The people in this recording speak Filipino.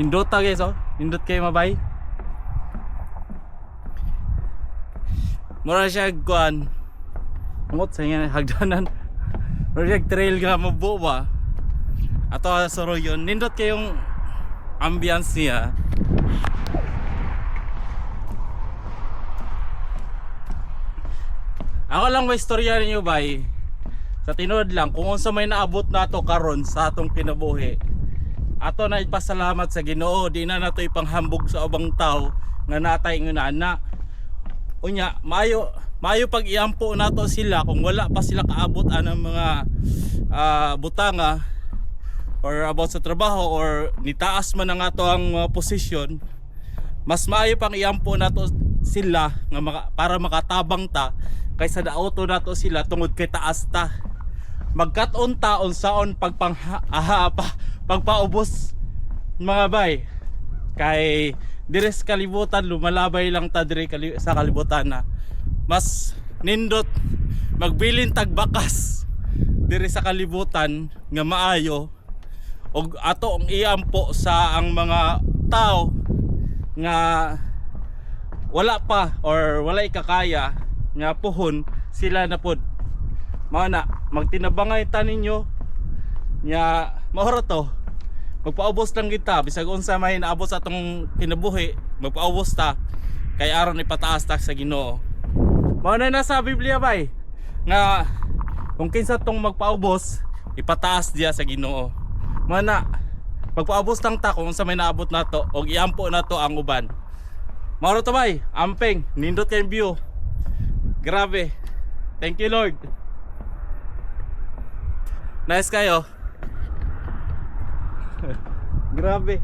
Nindot ta guys, oh. Nindot kayo mabay. Mura siya kuan. Amot sa nga hagdanan. Mura siya trail nga mabuo ba. Ato soro yun. Nindot kayong ambience niya. Ako lang may istorya ninyo bay. Sa tinuod lang kung unsa may naabot nato karon sa atong kinabuhi. Ato na ipasalamat sa Ginoo, di na nato ipanghambog sa ubang tao nga natay ngunana. Unya, mayo pag iampo nato sila kung wala pa sila kaabot anang mga butanga or about sa trabaho or nitaas man ang ato ang posisyon. Mas maayo pang iampo nato sila nga para makatabang ta kaysa daoto nato sila tungod kay taas ta. Magkat-on taon saon pagpaubos mga bay kay dires kalibutan lumalabay lang ta dire sa kalibutan na mas nindot magbilin tagbakas dire sa kalibutan nga maayo og ato ang iampo sa ang mga tao nga wala pa or wala ikakaya nga puhon sila na pod mao na magtinabangay ta ninyo nya mahoro to magpaubos lang kita bisag unsa may naabot sa atong kinabuhi magpaubos ta kay aron ipataas ta sa Ginoo. Mao na nasa Biblia bay nga kung kinsa tong magpaubos ipataas diya sa Ginoo. Mao na magpaubos lang ta kung unsa may naabot nato og iampo nato ang uban. Mao to bay amping nindot kay view. Grabe. Thank you Lord. Nice kayo. Grabe.